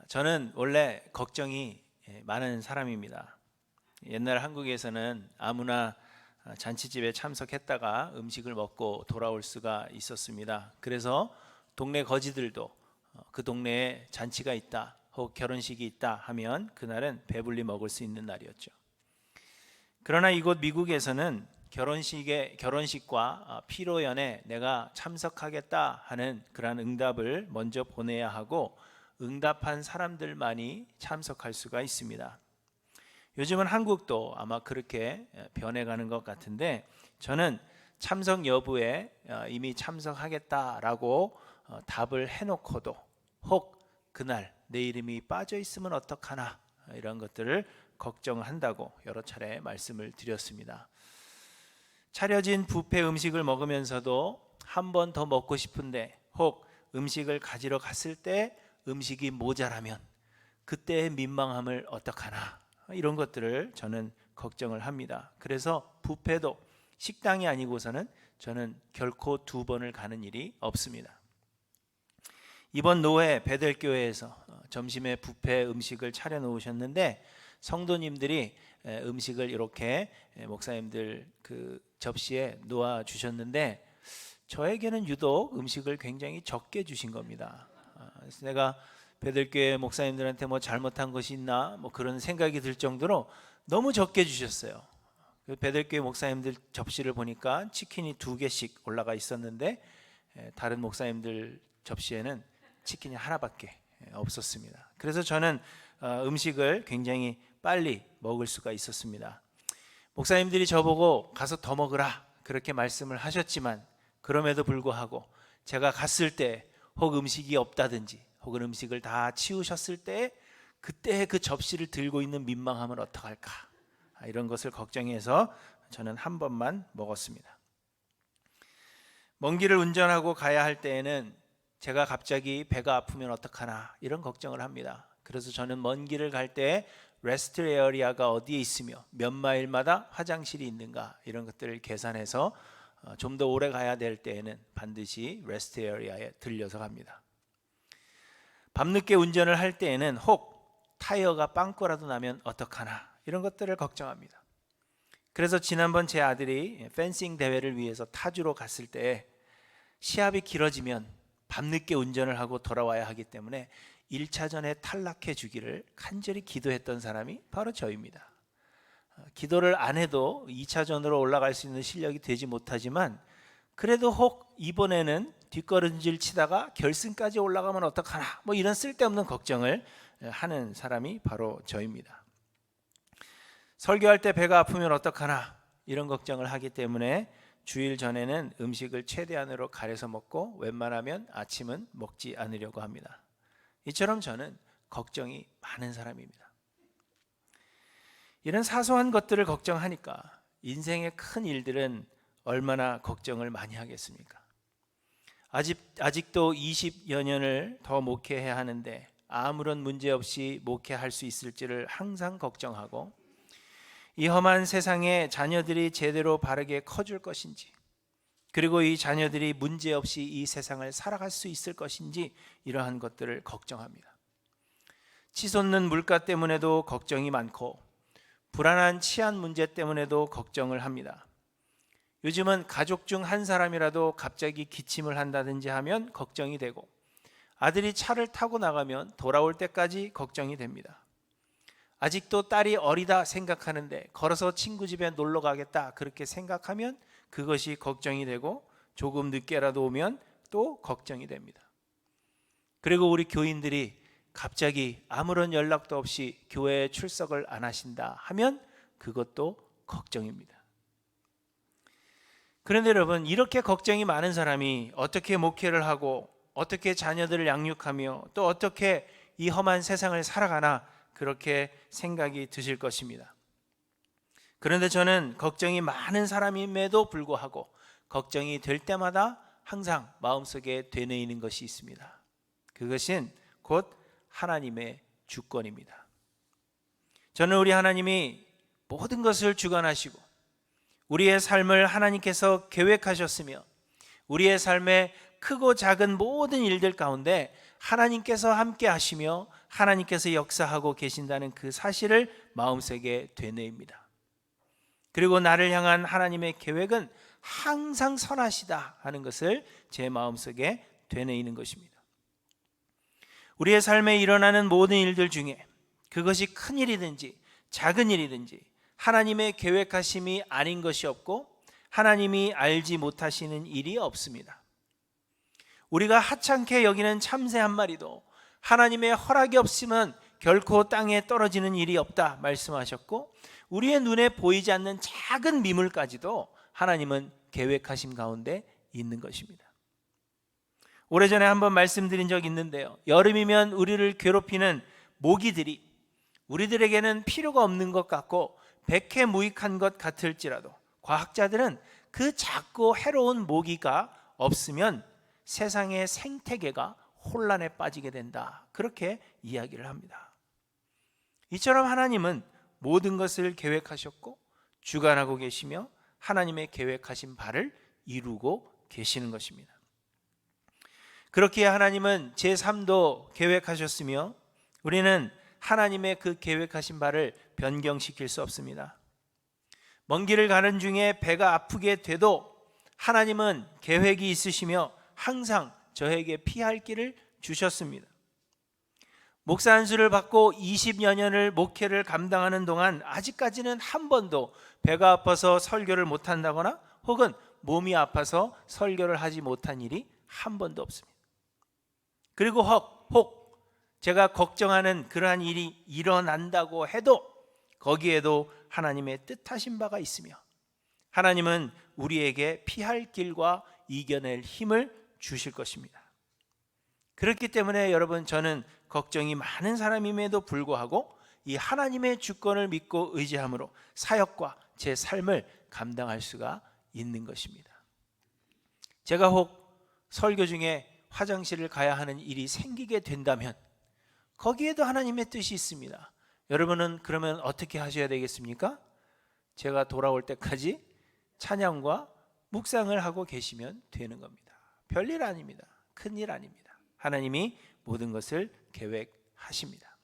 저는 원래 걱정이 많은 사람입니다. 옛날 한국에서는 아무나 잔치집에 참석했다가 음식을 먹고 돌아올 수가 있었습니다. 그래서 동네 거지들도 그 동네에 잔치가 있다 혹 결혼식이 있다 하면 그날은 배불리 먹을 수 있는 날이었죠. 그러나 이곳 미국에서는 결혼식과 피로연에 내가 참석하겠다 하는 그러한 응답을 먼저 보내야 하고 응답한 사람들만이 참석할 수가 있습니다. 요즘은 한국도 아마 그렇게 변해가는 것 같은데, 저는 참석 여부에 이미 참석하겠다라고 답을 해놓고도 혹 그날 내 이름이 빠져 있으면 어떡하나 이런 것들을 걱정한다고 여러 차례 말씀을 드렸습니다. 차려진 뷔페 음식을 먹으면서도 한 번 더 먹고 싶은데 혹 음식을 가지러 갔을 때 음식이 모자라면 그때의 민망함을 어떡하나, 이런 것들을 저는 걱정을 합니다. 그래서 뷔페도 식당이 아니고서는 저는 결코 2번을 가는 일이 없습니다. 이번 노회 베델교회에서 점심에 뷔페 음식을 차려 놓으셨는데 성도님들이 음식을 이렇게 목사님들 그 접시에 놓아 주셨는데 저에게는 유독 음식을 굉장히 적게 주신 겁니다. 그래서 내가 베들교회 목사님들한테 뭐 잘못한 것이 있나 뭐 그런 생각이 들 정도로 너무 적게 주셨어요. 베들교회 목사님들 접시를 보니까 치킨이 2개씩 올라가 있었는데 다른 목사님들 접시에는 치킨이 하나밖에 없었습니다. 그래서 저는 음식을 굉장히 빨리 먹을 수가 있었습니다. 목사님들이 저보고 가서 더 먹으라 그렇게 말씀을 하셨지만 그럼에도 불구하고 제가 갔을 때 혹 음식이 없다든지 혹은 음식을 다 치우셨을 때 그때 그 접시를 들고 있는 민망함을 어떡할까, 이런 것을 걱정해서 저는 한 번만 먹었습니다. 먼 길을 운전하고 가야 할 때에는 제가 갑자기 배가 아프면 어떡하나 이런 걱정을 합니다. 그래서 저는 먼 길을 갈 때 레스트 에어리아가 어디에 있으며 몇 마일마다 화장실이 있는가 이런 것들을 계산해서 좀 더 오래 가야 될 때에는 반드시 레스트 에어리아에 들려서 갑니다. 밤늦게 운전을 할 때에는 혹 타이어가 빵꾸라도 나면 어떡하나 이런 것들을 걱정합니다. 그래서 지난번 제 아들이 펜싱 대회를 위해서 타주로 갔을 때 시합이 길어지면 밤늦게 운전을 하고 돌아와야 하기 때문에 1차전에 탈락해 주기를 간절히 기도했던 사람이 바로 저입니다. 기도를 안 해도 2차전으로 올라갈 수 있는 실력이 되지 못하지만 그래도 혹 이번에는 뒷걸음질 치다가 결승까지 올라가면 어떡하나 뭐 이런 쓸데없는 걱정을 하는 사람이 바로 저입니다. 설교할 때 배가 아프면 어떡하나 이런 걱정을 하기 때문에 주일 전에는 음식을 최대한으로 가려서 먹고 웬만하면 아침은 먹지 않으려고 합니다. 이처럼 저는 걱정이 많은 사람입니다. 이런 사소한 것들을 걱정하니까 인생의 큰 일들은 얼마나 걱정을 많이 하겠습니까? 아직도 20여 년을 더 목회해야 하는데 아무런 문제 없이 목회할 수 있을지를 항상 걱정하고, 이 험한 세상에 자녀들이 제대로 바르게 커줄 것인지, 그리고 이 자녀들이 문제 없이 이 세상을 살아갈 수 있을 것인지 이러한 것들을 걱정합니다. 치솟는 물가 때문에도 걱정이 많고 불안한 치안 문제 때문에도 걱정을 합니다. 요즘은 가족 중 한 사람이라도 갑자기 기침을 한다든지 하면 걱정이 되고, 아들이 차를 타고 나가면 돌아올 때까지 걱정이 됩니다. 아직도 딸이 어리다 생각하는데 걸어서 친구 집에 놀러 가겠다 그렇게 생각하면 그것이 걱정이 되고, 조금 늦게라도 오면 또 걱정이 됩니다. 그리고 우리 교인들이 갑자기 아무런 연락도 없이 교회에 출석을 안 하신다 하면 그것도 걱정입니다. 그런데 여러분, 이렇게 걱정이 많은 사람이 어떻게 목회를 하고 어떻게 자녀들을 양육하며 또 어떻게 이 험한 세상을 살아가나 그렇게 생각이 드실 것입니다. 그런데 저는 걱정이 많은 사람임에도 불구하고 걱정이 될 때마다 항상 마음속에 되뇌이는 것이 있습니다. 그것은 곧 하나님의 주권입니다. 저는 우리 하나님이 모든 것을 주관하시고 우리의 삶을 하나님께서 계획하셨으며 우리의 삶의 크고 작은 모든 일들 가운데 하나님께서 함께 하시며 하나님께서 역사하고 계신다는 그 사실을 마음속에 되뇌입니다. 그리고 나를 향한 하나님의 계획은 항상 선하시다 하는 것을 제 마음속에 되뇌이는 것입니다. 우리의 삶에 일어나는 모든 일들 중에 그것이 큰 일이든지 작은 일이든지 하나님의 계획하심이 아닌 것이 없고 하나님이 알지 못하시는 일이 없습니다. 우리가 하찮게 여기는 참새 한 마리도 하나님의 허락이 없으면 결코 땅에 떨어지는 일이 없다 말씀하셨고, 우리의 눈에 보이지 않는 작은 미물까지도 하나님은 계획하심 가운데 있는 것입니다. 오래전에 한번 말씀드린 적이 있는데요, 여름이면 우리를 괴롭히는 모기들이 우리들에게는 필요가 없는 것 같고 백해무익한 것 같을지라도 과학자들은 그 작고 해로운 모기가 없으면 세상의 생태계가 혼란에 빠지게 된다, 그렇게 이야기를 합니다. 이처럼 하나님은 모든 것을 계획하셨고 주관하고 계시며 하나님의 계획하신 바를 이루고 계시는 것입니다. 그렇기에 하나님은 제3도 계획하셨으며 우리는 하나님의 그 계획하신 바를 변경시킬 수 없습니다. 먼 길을 가는 중에 배가 아프게 돼도 하나님은 계획이 있으시며 항상 저에게 피할 길을 주셨습니다. 목사 안수를 받고 20여 년을 목회를 감당하는 동안 아직까지는 한 번도 배가 아파서 설교를 못한다거나 혹은 몸이 아파서 설교를 하지 못한 일이 한 번도 없습니다. 그리고 혹 제가 걱정하는 그러한 일이 일어난다고 해도 거기에도 하나님의 뜻하신 바가 있으며 하나님은 우리에게 피할 길과 이겨낼 힘을 주실 것입니다. 그렇기 때문에 여러분, 저는 걱정이 많은 사람임에도 불구하고 이 하나님의 주권을 믿고 의지함으로 사역과 제 삶을 감당할 수가 있는 것입니다. 제가 혹 설교 중에 화장실을 가야 하는 일이 생기게 된다면 거기에도 하나님의 뜻이 있습니다. 여러분은 그러면 어떻게 하셔야 되겠습니까? 제가 돌아올 때까지 찬양과 묵상을 하고 계시면 되는 겁니다. 별일 아닙니다. 큰일 아닙니다. 하나님이 모든 것을 계획하십니다.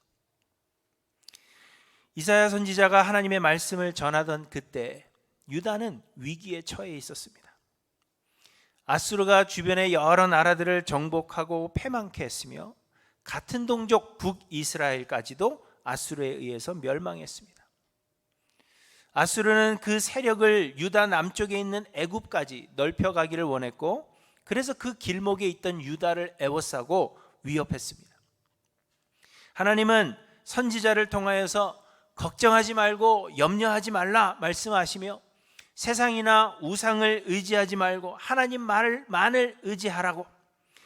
이사야 선지자가 하나님의 말씀을 전하던 그때 유다는 위기에 처해 있었습니다. 아수르가 주변의 여러 나라들을 정복하고 패망케 했으며 같은 동족 북이스라엘까지도 아수르에 의해서 멸망했습니다. 아수르는 그 세력을 유다 남쪽에 있는 애굽까지 넓혀가기를 원했고, 그래서 그 길목에 있던 유다를 애워싸고 위협했습니다. 하나님은 선지자를 통하여서 걱정하지 말고 염려하지 말라 말씀하시며 세상이나 우상을 의지하지 말고 하나님만을 의지하라고,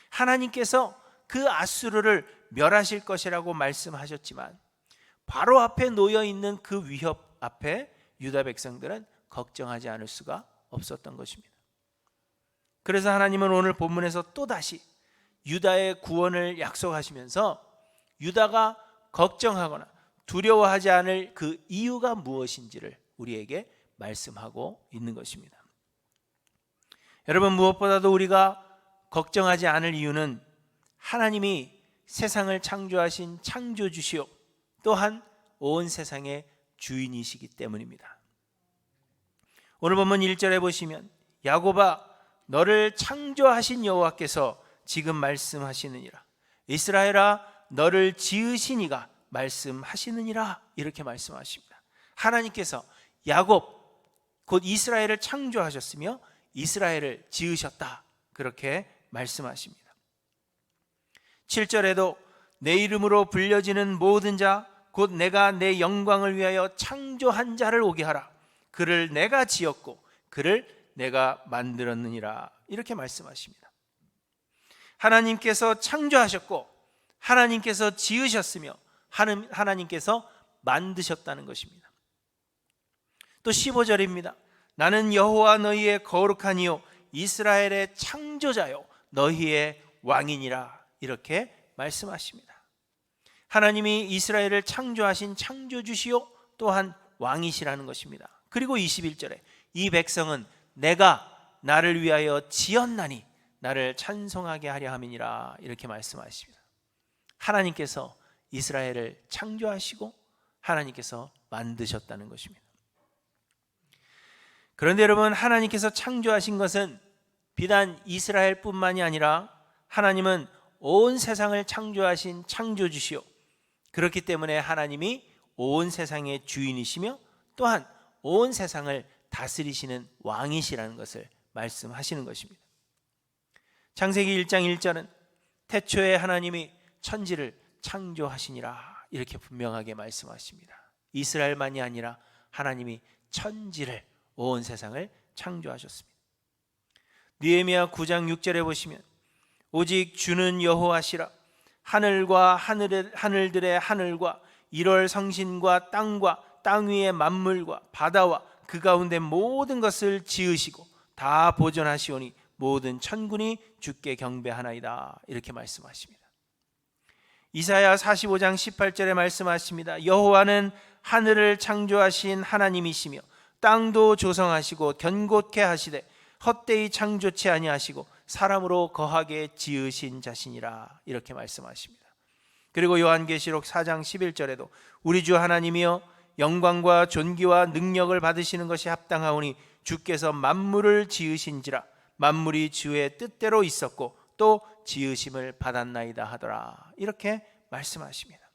하나님께서 그 아수르를 멸하실 것이라고 말씀하셨지만 바로 앞에 놓여 있는 그 위협 앞에 유다 백성들은 걱정하지 않을 수가 없었던 것입니다. 그래서 하나님은 오늘 본문에서 또다시 유다의 구원을 약속하시면서 유다가 걱정하거나 두려워하지 않을 그 이유가 무엇인지를 우리에게 말씀하고 있는 것입니다. 여러분, 무엇보다도 우리가 걱정하지 않을 이유는 하나님이 세상을 창조하신 창조주시오 또한 온 세상의 주인이시기 때문입니다. 오늘 본문 1절에 보시면 야곱아 너를 창조하신 여호와께서 지금 말씀하시느니라, 이스라엘아 너를 지으신 이가 말씀하시느니라, 이렇게 말씀하십니다. 하나님께서 야곱 곧 이스라엘을 창조하셨으며 이스라엘을 지으셨다, 그렇게 말씀하십니다. 7절에도 내 이름으로 불려지는 모든 자 곧 내가 내 영광을 위하여 창조한 자를 오게 하라, 그를 내가 지었고 그를 내가 만들었느니라, 이렇게 말씀하십니다. 하나님께서 창조하셨고 하나님께서 지으셨으며 하나님께서 만드셨다는 것입니다. 또 15절입니다. 나는 여호와 너희의 거룩한 이요 이스라엘의 창조자요 너희의 왕이니라, 이렇게 말씀하십니다. 하나님이 이스라엘을 창조하신 창조주시요 또한 왕이시라는 것입니다. 그리고 21절에 이 백성은 내가 나를 위하여 지었나니 나를 찬송하게 하려 함이니라, 이렇게 말씀하십니다. 하나님께서 이스라엘을 창조하시고 하나님께서 만드셨다는 것입니다. 그런데 여러분, 하나님께서 창조하신 것은 비단 이스라엘뿐만이 아니라 하나님은 온 세상을 창조하신 창조주시오. 그렇기 때문에 하나님이 온 세상의 주인이시며 또한 온 세상을 다스리시는 왕이시라는 것을 말씀하시는 것입니다. 창세기 1장 1절은 태초에 하나님이 천지를 창조하시니라 이렇게 분명하게 말씀하십니다. 이스라엘만이 아니라 하나님이 천지를, 온 세상을 창조하셨습니다. 느헤미야 9장 6절에 보시면 오직 주는 여호와시라 하늘과 하늘들의 하늘과 1월 성신과 땅과 땅 위의 만물과 바다와 그 가운데 모든 것을 지으시고 다 보존하시오니 모든 천군이 주께 경배하나이다 이렇게 말씀하십니다. 이사야 45장 18절에 말씀하십니다. 여호와는 하늘을 창조하신 하나님이시며 땅도 조성하시고 견고케 하시되 헛되이 창조치 아니하시고 사람으로 거하게 지으신 자신이라 이렇게 말씀하십니다. 그리고 요한계시록 4장 11절에도 우리 주 하나님이여 영광과 존귀와 능력을 받으시는 것이 합당하오니 주께서 만물을 지으신지라 만물이 주의 뜻대로 있었고 또 지으심을 받았나이다 하더라 이렇게 말씀하십니다.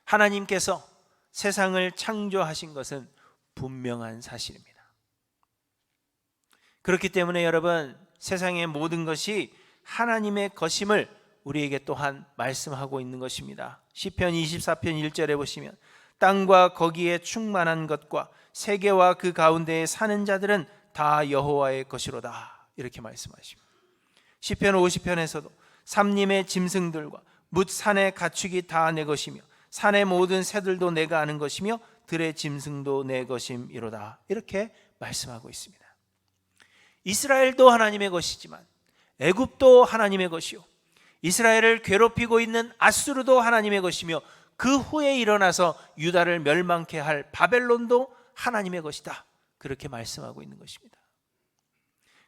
하나님께서 세상을 창조하신 것은 분명한 사실입니다. 그렇기 때문에 여러분, 세상의 모든 것이 하나님의 것임을 우리에게 또한 말씀하고 있는 것입니다. 시편 24편 1절에 보시면 땅과 거기에 충만한 것과 세계와 그 가운데에 사는 자들은 다 여호와의 것이로다 이렇게 말씀하십니다. 시편 50편에서도 삼림의 짐승들과 뭇 산의 가축이 다 내 것이며 산의 모든 새들도 내가 아는 것이며 들의 짐승도 내 것임이로다 이렇게 말씀하고 있습니다. 이스라엘도 하나님의 것이지만 애굽도 하나님의 것이요 이스라엘을 괴롭히고 있는 아수르도 하나님의 것이며 그 후에 일어나서 유다를 멸망케 할 바벨론도 하나님의 것이다 그렇게 말씀하고 있는 것입니다.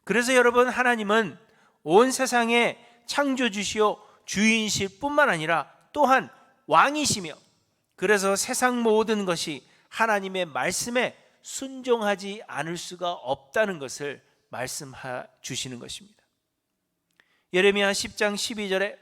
그래서 여러분, 하나님은 온 세상의 창조주시오 주인이실 뿐만 아니라 또한 왕이시며 그래서 세상 모든 것이 하나님의 말씀에 순종하지 않을 수가 없다는 것을 말씀해 주시는 것입니다. 예레미야 10장 12절에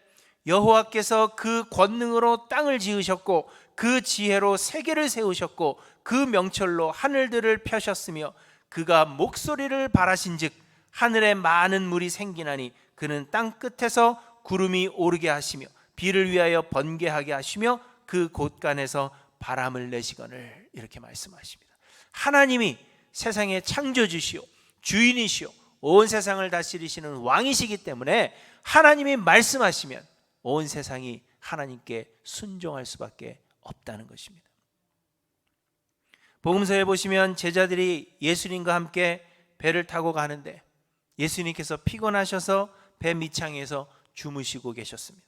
여호와께서 그 권능으로 땅을 지으셨고 그 지혜로 세계를 세우셨고 그 명철로 하늘들을 펴셨으며 그가 목소리를 발하신즉 하늘에 많은 물이 생기나니 그는 땅 끝에서 구름이 오르게 하시며 비를 위하여 번개하게 하시며 그 곳간에서 바람을 내시거늘 이렇게 말씀하십니다. 하나님이 세상의 창조주시오 주인이시오 온 세상을 다스리시는 왕이시기 때문에 하나님이 말씀하시면 온 세상이 하나님께 순종할 수밖에 없다는 것입니다. 복음서에 보시면 제자들이 예수님과 함께 배를 타고 가는데 예수님께서 피곤하셔서 배 밑창에서 주무시고 계셨습니다.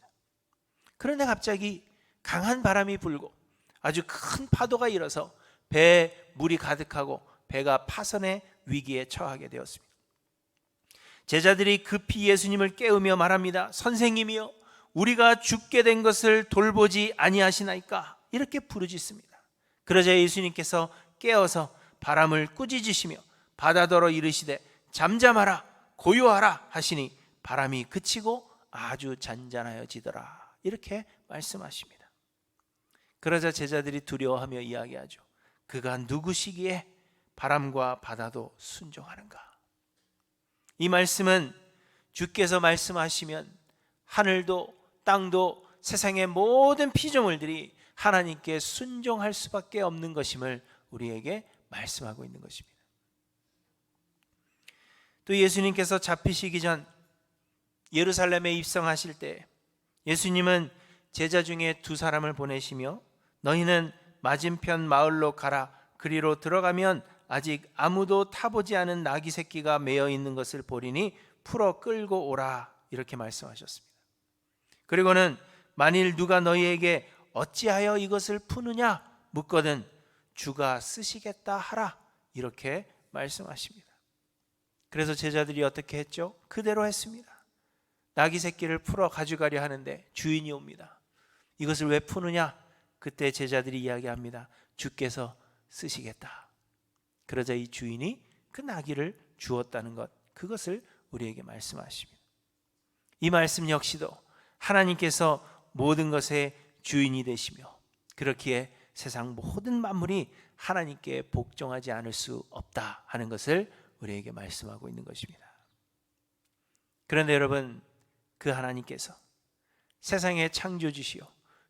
그런데 갑자기 강한 바람이 불고 아주 큰 파도가 일어서 배에 물이 가득하고 배가 파선의 위기에 처하게 되었습니다. 제자들이 급히 예수님을 깨우며 말합니다. 선생님이여 우리가 죽게 된 것을 돌보지 아니하시나이까 이렇게 부르짖습니다. 그러자 예수님께서 깨어서 바람을 꾸짖으시며 바다더러 이르시되 잠잠하라 고요하라 하시니 바람이 그치고 아주 잔잔하여지더라 이렇게 말씀하십니다. 그러자 제자들이 두려워하며 이야기하죠. 그가 누구시기에 바람과 바다도 순종하는가? 이 말씀은 주께서 말씀하시면 하늘도 땅도 세상의 모든 피조물들이 하나님께 순종할 수밖에 없는 것임을 우리에게 말씀하고 있는 것입니다. 또 예수님께서 잡히시기 전 예루살렘에 입성하실 때 예수님은 제자 중에 두 사람을 보내시며 너희는 맞은편 마을로 가라. 그리로 들어가면 아직 아무도 타보지 않은 나귀 새끼가 매어 있는 것을 보리니 풀어 끌고 오라 이렇게 말씀하셨습니다. 그리고는 만일 누가 너희에게 어찌하여 이것을 푸느냐 묻거든 주가 쓰시겠다 하라 이렇게 말씀하십니다. 그래서 제자들이 어떻게 했죠? 그대로 했습니다. 나귀 새끼를 풀어 가져가려 하는데 주인이 옵니다. 이것을 왜 푸느냐? 그때 제자들이 이야기합니다. 주께서 쓰시겠다. 그러자 이 주인이 그 나귀를 주었다는 것, 그것을 우리에게 말씀하십니다. 이 말씀 역시도 하나님께서 모든 것의 주인이 되시며 그렇기에 세상 모든 만물이 하나님께 복종하지 않을 수 없다 하는 것을 우리에게 말씀하고 있는 것입니다. 그런데 여러분, 그 하나님께서 세상의 창조주시오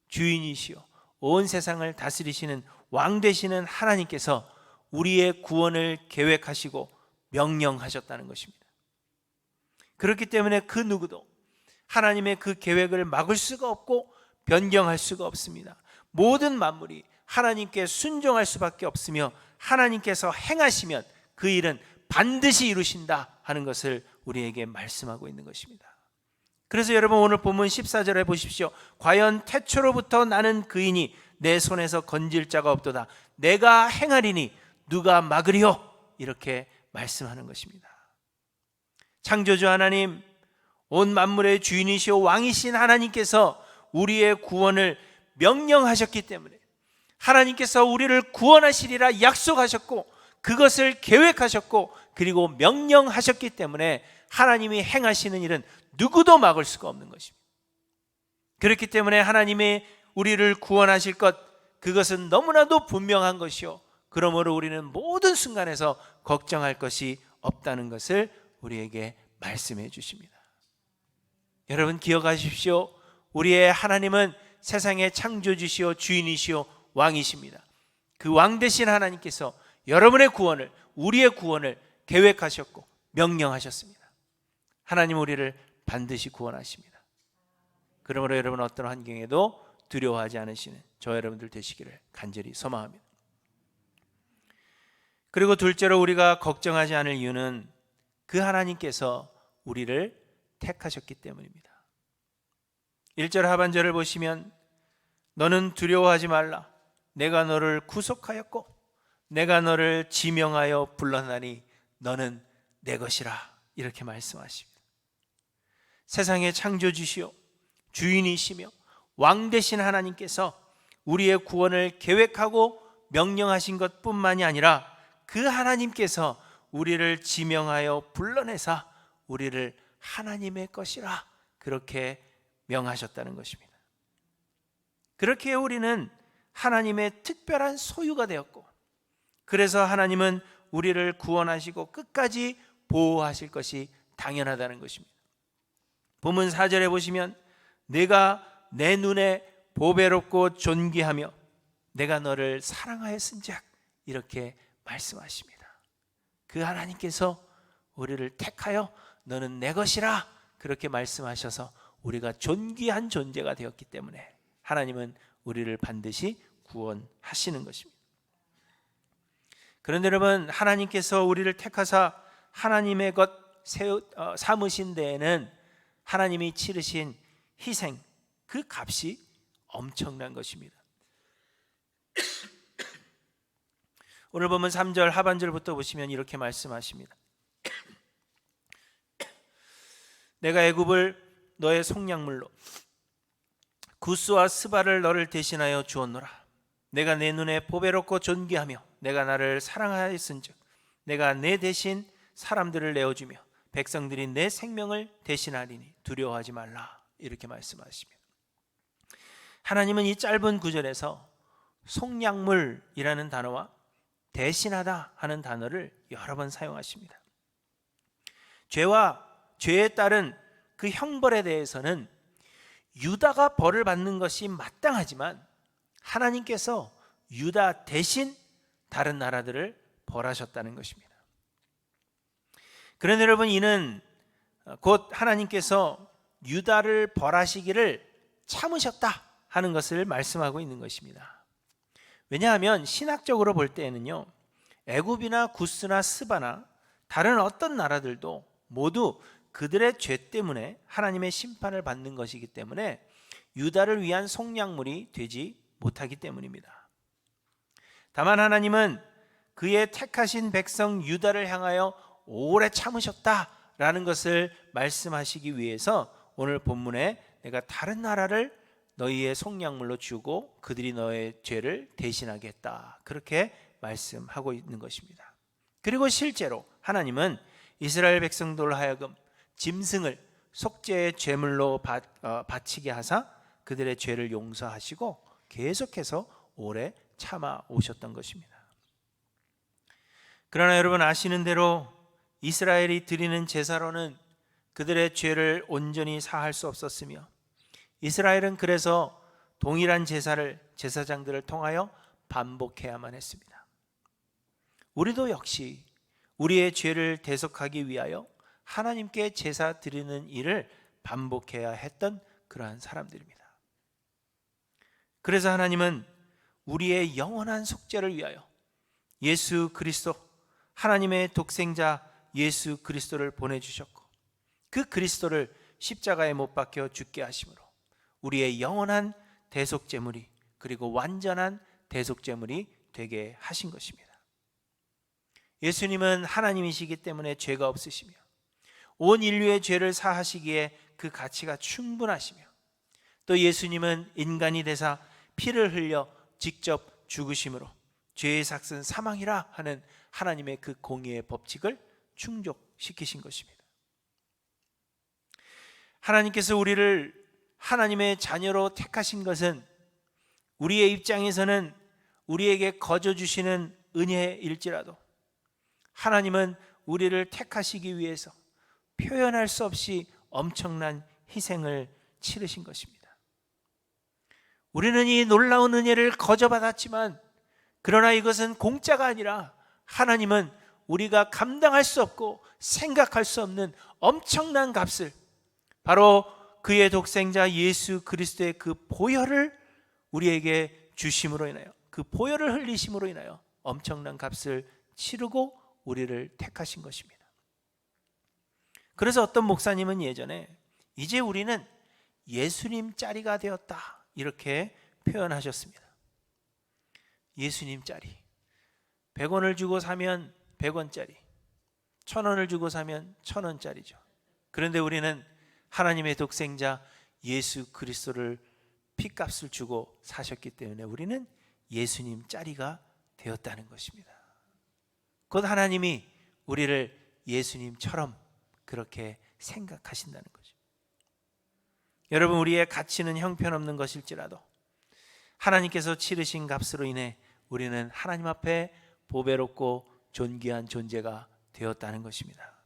주인이시오 온 세상을 다스리시는 왕 되시는 하나님께서 우리의 구원을 계획하시고 명령하셨다는 것입니다. 그렇기 때문에 그 누구도 하나님의 그 계획을 막을 수가 없고 변경할 수가 없습니다. 모든 만물이 하나님께 순종할 수밖에 없으며 하나님께서 행하시면 그 일은 반드시 이루신다 하는 것을 우리에게 말씀하고 있는 것입니다. 그래서 여러분, 오늘 본문 14절에 보십시오. 과연 태초로부터 나는 그이니 내 손에서 건질 자가 없도다. 내가 행하리니 누가 막으리요? 이렇게 말씀하는 것입니다. 창조주 하나님, 온 만물의 주인이시오 왕이신 하나님께서 우리의 구원을 명령하셨기 때문에 하나님께서 우리를 구원하시리라 약속하셨고 그것을 계획하셨고 그리고 명령하셨기 때문에 하나님이 행하시는 일은 누구도 막을 수가 없는 것입니다. 그렇기 때문에 하나님이 우리를 구원하실 것, 그것은 너무나도 분명한 것이요 그러므로 우리는 모든 순간에서 걱정할 것이 없다는 것을 우리에게 말씀해 주십니다. 여러분, 기억하십시오. 우리의 하나님은 세상의 창조주시오 주인이시오 왕이십니다. 그 왕 되신 하나님께서 여러분의 구원을, 우리의 구원을 계획하셨고 명령하셨습니다. 하나님 우리를 반드시 구원하십니다. 그러므로 여러분, 어떤 환경에도 두려워하지 않으시는 저 여러분들 되시기를 간절히 소망합니다. 그리고 둘째로 우리가 걱정하지 않을 이유는 그 하나님께서 우리를 택하셨기 때문입니다. 1절 하반절을 보시면 너는 두려워하지 말라. 내가 너를 구속하였고 내가 너를 지명하여 불렀나니 너는 내 것이라. 이렇게 말씀하십니다. 세상의 창조주시오 주인이시며 왕 되신 하나님께서 우리의 구원을 계획하고 명령하신 것뿐만이 아니라 그 하나님께서 우리를 지명하여 불러내사 우리를 하나님의 것이라 그렇게 명하셨다는 것입니다. 그렇게 우리는 하나님의 특별한 소유가 되었고 그래서 하나님은 우리를 구원하시고 끝까지 보호하실 것이 당연하다는 것입니다. 본문 4절에 보시면 내가 내 눈에 보배롭고 존귀하며 내가 너를 사랑하였은즉 이렇게 말씀하십니다. 그 하나님께서 우리를 택하여 너는 내 것이라 그렇게 말씀하셔서 우리가 존귀한 존재가 되었기 때문에 하나님은 우리를 반드시 구원하시는 것입니다. 그런데 여러분, 하나님께서 우리를 택하사 하나님의 것 삼으신 데에는 하나님이 치르신 희생, 그 값이 엄청난 것입니다. 오늘 보면 3절 하반절부터 보시면 이렇게 말씀하십니다. 내가 애굽을 너의 속량물로 구스와 스바를 너를 대신하여 주었노라. 내가 내 눈에 보배롭고 존귀하며 내가 나를 사랑하였은즉 내가 내 대신 사람들을 내어주며 백성들이 내 생명을 대신하리니 두려워하지 말라. 이렇게 말씀하십니다. 하나님은 이 짧은 구절에서 속량물이라는 단어와 대신하다 하는 단어를 여러 번 사용하십니다. 죄에 따른 그 형벌에 대해서는 유다가 벌을 받는 것이 마땅하지만 하나님께서 유다 대신 다른 나라들을 벌하셨다는 것입니다. 그런데 여러분, 이는 곧 하나님께서 유다를 벌하시기를 참으셨다 하는 것을 말씀하고 있는 것입니다. 왜냐하면 신학적으로 볼 때에는요, 애굽이나 구스나 스바나 다른 어떤 나라들도 모두 그들의 죄 때문에 하나님의 심판을 받는 것이기 때문에 유다를 위한 속량물이 되지 못하기 때문입니다. 다만 하나님은 그의 택하신 백성 유다를 향하여 오래 참으셨다라는 것을 말씀하시기 위해서 오늘 본문에 내가 다른 나라를 너희의 속량물로 주고 그들이 너의 죄를 대신하겠다. 그렇게 말씀하고 있는 것입니다. 그리고 실제로 하나님은 이스라엘 백성들로 하여금 짐승을 속죄의 제물로 바치게 하사 그들의 죄를 용서하시고 계속해서 오래 참아 오셨던 것입니다. 그러나 여러분 아시는 대로 이스라엘이 드리는 제사로는 그들의 죄를 온전히 사할 수 없었으며 이스라엘은 그래서 동일한 제사를 제사장들을 통하여 반복해야만 했습니다. 우리도 역시 우리의 죄를 대속하기 위하여 하나님께 제사 드리는 일을 반복해야 했던 그러한 사람들입니다. 그래서 하나님은 우리의 영원한 속죄를 위하여 예수 그리스도, 하나님의 독생자 예수 그리스도를 보내주셨고 그 그리스도를 십자가에 못 박혀 죽게 하심으로 우리의 영원한 대속제물이 그리고 완전한 대속제물이 되게 하신 것입니다. 예수님은 하나님이시기 때문에 죄가 없으시며 온 인류의 죄를 사하시기에 그 가치가 충분하시며 또 예수님은 인간이 되사 피를 흘려 직접 죽으심으로 죄의 삭은 사망이라 하는 하나님의 그 공의의 법칙을 충족시키신 것입니다. 하나님께서 우리를 하나님의 자녀로 택하신 것은 우리의 입장에서는 우리에게 거저 주시는 은혜일지라도 하나님은 우리를 택하시기 위해서 표현할 수 없이 엄청난 희생을 치르신 것입니다. 우리는 이 놀라운 은혜를 거저 받았지만 그러나 이것은 공짜가 아니라 하나님은 우리가 감당할 수 없고 생각할 수 없는 엄청난 값을 바로 그의 독생자 예수 그리스도의 그 보혈을 우리에게 주심으로 인하여 그 보혈을 흘리심으로 인하여 엄청난 값을 치르고 우리를 택하신 것입니다. 그래서 어떤 목사님은 예전에 이제 우리는 예수님 짜리가 되었다 이렇게 표현하셨습니다. 예수님 짜리, 100원을 주고 사면 100원짜리, 1000원을 주고 사면 1000원짜리죠. 그런데 우리는 하나님의 독생자 예수 그리스도를 피값을 주고 사셨기 때문에 우리는 예수님 짜리가 되었다는 것입니다. 곧 하나님이 우리를 예수님처럼 그렇게 생각하신다는 거죠. 여러분, 우리의 가치는 형편없는 것일지라도 하나님께서 치르신 값으로 인해 우리는 하나님 앞에 보배롭고 존귀한 존재가 되었다는 것입니다.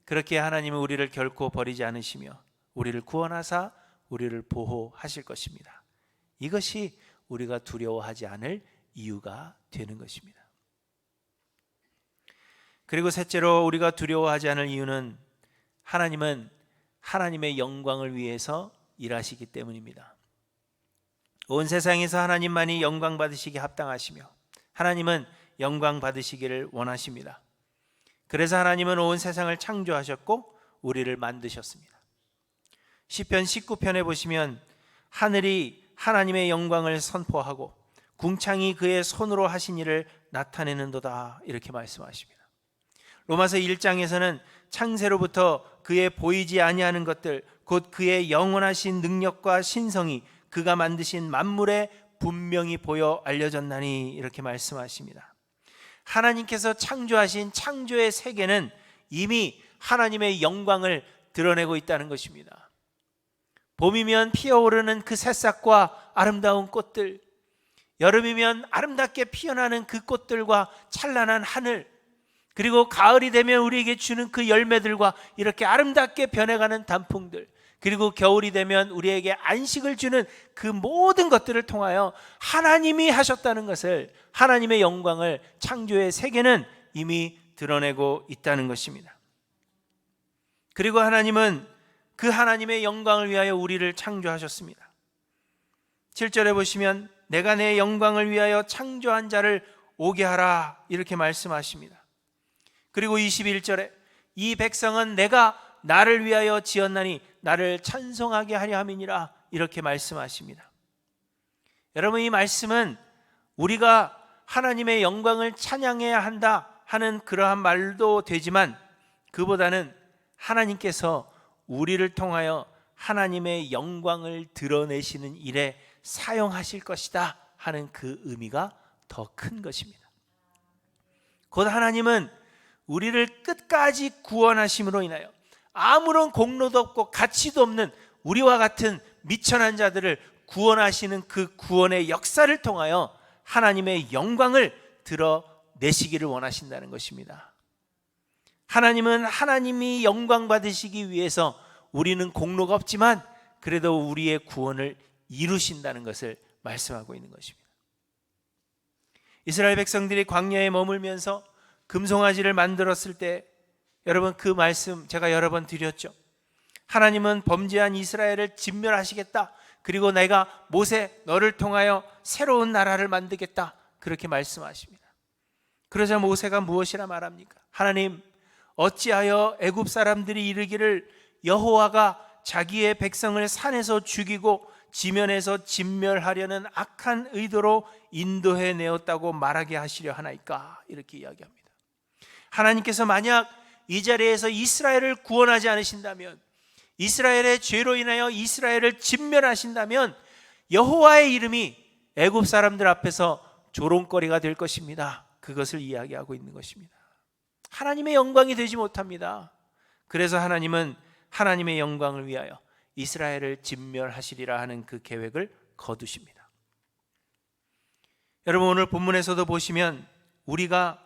그렇게 하나님은 우리를 결코 버리지 않으시며 우리를 구원하사 우리를 보호하실 것입니다. 이것이 우리가 두려워하지 않을 이유가 되는 것입니다. 그리고 셋째로 우리가 두려워하지 않을 이유는 하나님은 하나님의 영광을 위해서 일하시기 때문입니다. 온 세상에서 하나님만이 영광 받으시기 합당하시며 하나님은 영광 받으시기를 원하십니다. 그래서 하나님은 온 세상을 창조하셨고 우리를 만드셨습니다. 시편 19편에 보시면 하늘이 하나님의 영광을 선포하고 궁창이 그의 손으로 하신 일을 나타내는도다 이렇게 말씀하십니다. 로마서 1장에서는 창세로부터 그의 보이지 아니하는 것들 곧 그의 영원하신 능력과 신성이 그가 만드신 만물에 분명히 보여 알려졌나니 이렇게 말씀하십니다. 하나님께서 창조하신 창조의 세계는 이미 하나님의 영광을 드러내고 있다는 것입니다. 봄이면 피어오르는 그 새싹과 아름다운 꽃들, 여름이면 아름답게 피어나는 그 꽃들과 찬란한 하늘, 그리고 가을이 되면 우리에게 주는 그 열매들과 이렇게 아름답게 변해가는 단풍들, 그리고 겨울이 되면 우리에게 안식을 주는 그 모든 것들을 통하여 하나님이 하셨다는 것을, 하나님의 영광을 창조의 세계는 이미 드러내고 있다는 것입니다. 그리고 하나님은 그 하나님의 영광을 위하여 우리를 창조하셨습니다. 7절에 보시면 내가 내 영광을 위하여 창조한 자를 오게 하라 이렇게 말씀하십니다. 그리고 21절에 이 백성은 내가 나를 위하여 지었나니 나를 찬송하게 하려 함이니라 이렇게 말씀하십니다. 여러분, 이 말씀은 우리가 하나님의 영광을 찬양해야 한다 하는 그러한 말도 되지만 그보다는 하나님께서 우리를 통하여 하나님의 영광을 드러내시는 일에 사용하실 것이다 하는 그 의미가 더 큰 것입니다. 곧 하나님은 우리를 끝까지 구원하심으로 인하여 아무런 공로도 없고 가치도 없는 우리와 같은 미천한 자들을 구원하시는 그 구원의 역사를 통하여 하나님의 영광을 드러내시기를 원하신다는 것입니다. 하나님은 하나님이 영광 받으시기 위해서 우리는 공로가 없지만 그래도 우리의 구원을 이루신다는 것을 말씀하고 있는 것입니다. 이스라엘 백성들이 광야에 머물면서 금송아지를 만들었을 때 여러분 그 말씀 제가 여러 번 드렸죠. 하나님은 범죄한 이스라엘을 진멸하시겠다. 그리고 내가 모세 너를 통하여 새로운 나라를 만들겠다. 그렇게 말씀하십니다. 그러자 모세가 무엇이라 말합니까? 하나님, 어찌하여 애굽 사람들이 이르기를 여호와가 자기의 백성을 산에서 죽이고 지면에서 진멸하려는 악한 의도로 인도해 내었다고 말하게 하시려 하나이까? 이렇게 이야기합니다. 하나님께서 만약 이 자리에서 이스라엘을 구원하지 않으신다면, 이스라엘의 죄로 인하여 이스라엘을 진멸하신다면 여호와의 이름이 애굽 사람들 앞에서 조롱거리가 될 것입니다. 그것을 이야기하고 있는 것입니다. 하나님의 영광이 되지 못합니다. 그래서 하나님은 하나님의 영광을 위하여 이스라엘을 진멸하시리라 하는 그 계획을 거두십니다. 여러분 오늘 본문에서도 보시면 우리가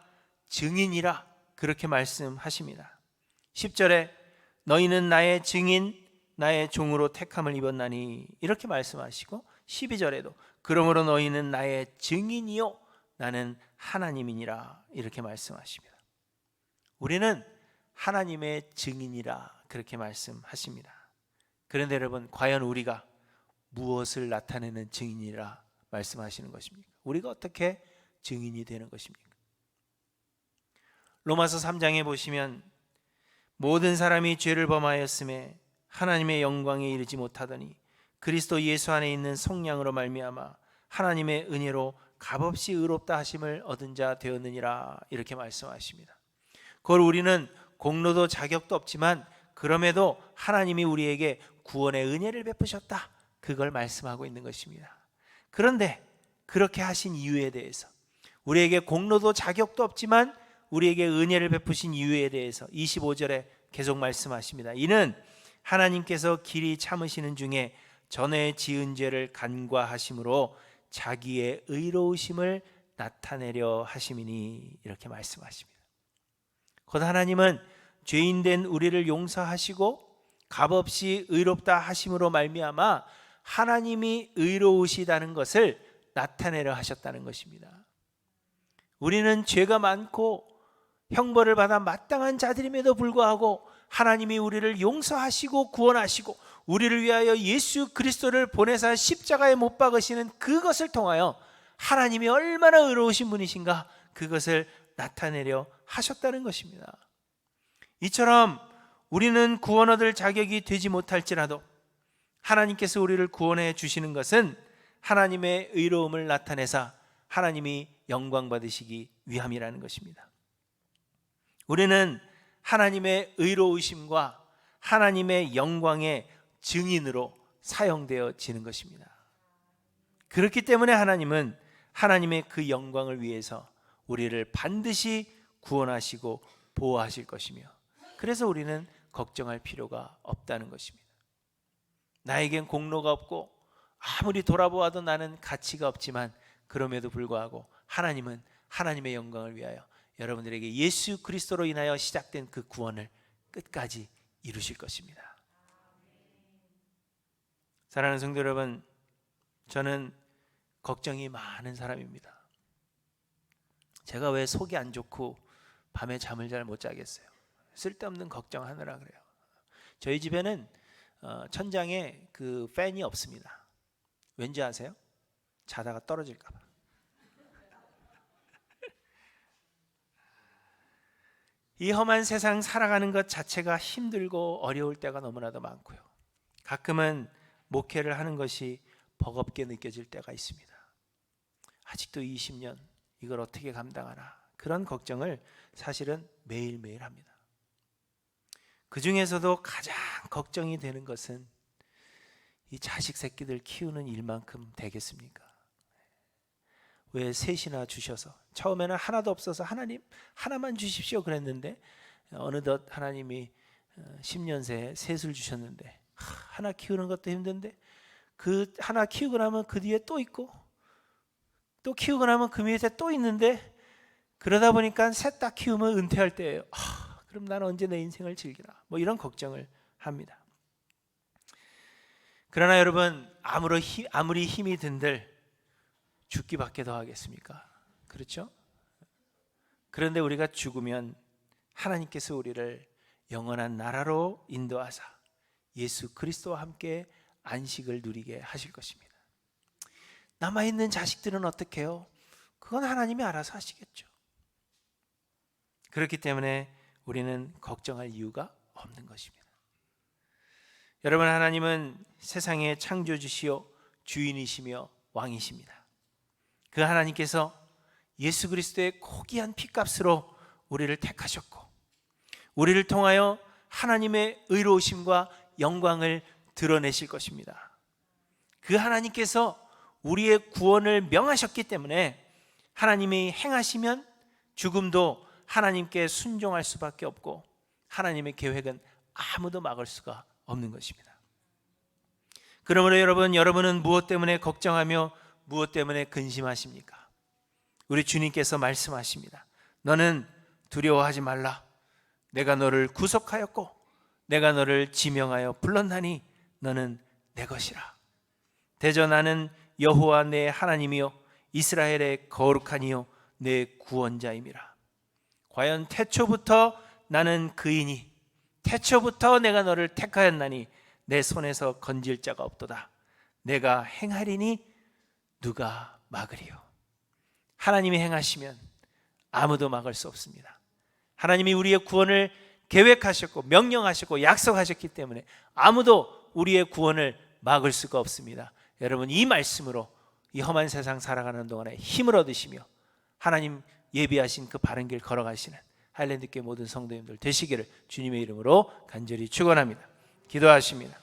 증인이라 그렇게 말씀하십니다. 10절에 너희는 나의 증인 나의 종으로 택함을 입었나니 이렇게 말씀하시고 12절에도 그러므로 너희는 나의 증인이요 나는 하나님이니라 이렇게 말씀하십니다. 우리는 하나님의 증인이라 그렇게 말씀하십니다. 그런데 여러분 과연 우리가 무엇을 나타내는 증인이라 말씀하시는 것입니까? 우리가 어떻게 증인이 되는 것입니까? 로마서 3장에 보시면 모든 사람이 죄를 범하였음에 하나님의 영광에 이르지 못하더니 그리스도 예수 안에 있는 성령으로 말미암아 하나님의 은혜로 값없이 의롭다 하심을 얻은 자 되었느니라 이렇게 말씀하십니다. 그걸 우리는 공로도 자격도 없지만 그럼에도 하나님이 우리에게 구원의 은혜를 베푸셨다 그걸 말씀하고 있는 것입니다. 그런데 그렇게 하신 이유에 대해서 우리에게 공로도 자격도 없지만 우리에게 은혜를 베푸신 이유에 대해서 25절에 계속 말씀하십니다. 이는 하나님께서 길이 참으시는 중에 전에 지은 죄를 간과하심으로 자기의 의로우심을 나타내려 하심이니 이렇게 말씀하십니다. 곧 하나님은 죄인된 우리를 용서하시고 값없이 의롭다 하심으로 말미암아 하나님이 의로우시다는 것을 나타내려 하셨다는 것입니다. 우리는 죄가 많고 형벌을 받아 마땅한 자들임에도 불구하고 하나님이 우리를 용서하시고 구원하시고 우리를 위하여 예수 그리스도를 보내사 십자가에 못 박으시는 그것을 통하여 하나님이 얼마나 의로우신 분이신가 그것을 나타내려 하셨다는 것입니다. 이처럼 우리는 구원 얻을 자격이 되지 못할지라도 하나님께서 우리를 구원해 주시는 것은 하나님의 의로움을 나타내사 하나님이 영광 받으시기 위함이라는 것입니다. 우리는 하나님의 의로우심과 하나님의 영광의 증인으로 사용되어지는 것입니다. 그렇기 때문에 하나님은 하나님의 그 영광을 위해서 우리를 반드시 구원하시고 보호하실 것이며 그래서 우리는 걱정할 필요가 없다는 것입니다. 나에겐 공로가 없고 아무리 돌아보아도 나는 가치가 없지만 그럼에도 불구하고 하나님은 하나님의 영광을 위하여 여러분들에게 예수 그리스도로 인하여 시작된 그 구원을 끝까지 이루실 것입니다. 사랑하는 성도 여러분, 저는 걱정이 많은 사람입니다. 제가 왜 속이 안 좋고 밤에 잠을 잘 못 자겠어요? 쓸데없는 걱정하느라 그래요. 저희 집에는 천장에 그 팬이 없습니다. 왠지 아세요? 자다가 떨어질까 봐. 이 험한 세상 살아가는 것 자체가 힘들고 어려울 때가 너무나도 많고요. 가끔은 목회를 하는 것이 버겁게 느껴질 때가 있습니다. 아직도 20년 이걸 어떻게 감당하나 그런 걱정을 사실은 매일매일 합니다. 그 중에서도 가장 걱정이 되는 것은 이 자식 새끼들 키우는 일만큼 되겠습니까? 왜 셋이나 주셔서, 처음에는 하나도 없어서 하나님 하나만 주십시오 그랬는데 어느덧 하나님이 10년 새에 셋을 주셨는데, 하나 키우는 것도 힘든데 그 하나 키우고 나면 그 뒤에 또 있고, 또 키우고 나면 그 밑에 또 있는데, 그러다 보니까 셋 다 키우면 은퇴할 때예요. 그럼 나는 언제 내 인생을 즐기나, 뭐 이런 걱정을 합니다. 그러나 여러분, 아무리 힘이 든들 죽기밖에 더 하겠습니까? 그렇죠? 그런데 우리가 죽으면 하나님께서 우리를 영원한 나라로 인도하사 예수 그리스도와 함께 안식을 누리게 하실 것입니다. 남아있는 자식들은 어떻게 해요? 그건 하나님이 알아서 하시겠죠. 그렇기 때문에 우리는 걱정할 이유가 없는 것입니다. 여러분, 하나님은 세상의 창조주시요 주인이시며 왕이십니다. 그 하나님께서 예수 그리스도의 고귀한 피값으로 우리를 택하셨고, 우리를 통하여 하나님의 의로우심과 영광을 드러내실 것입니다. 그 하나님께서 우리의 구원을 명하셨기 때문에 하나님이 행하시면 죽음도 하나님께 순종할 수밖에 없고, 하나님의 계획은 아무도 막을 수가 없는 것입니다. 그러므로 여러분은 무엇 때문에 걱정하며 무엇 때문에 근심하십니까? 우리 주님께서 말씀하십니다. 너는 두려워하지 말라. 내가 너를 구속하였고 내가 너를 지명하여 불렀나니 너는 내 것이라. 대저 나는 여호와 내 하나님이요 이스라엘의 거룩한 이요 내 구원자임이라. 과연 태초부터 나는 그이니 태초부터 내가 너를 택하였나니 내 손에서 건질 자가 없도다. 내가 행하리니 누가 막으리요. 하나님이 행하시면 아무도 막을 수 없습니다. 하나님이 우리의 구원을 계획하셨고 명령하셨고 약속하셨기 때문에 아무도 우리의 구원을 막을 수가 없습니다. 여러분, 이 말씀으로 이 험한 세상 살아가는 동안에 힘을 얻으시며 하나님 예비하신 그 바른 길 걸어가시는 하일랜드교회 모든 성도님들 되시기를 주님의 이름으로 간절히 축원합니다. 기도하십니다.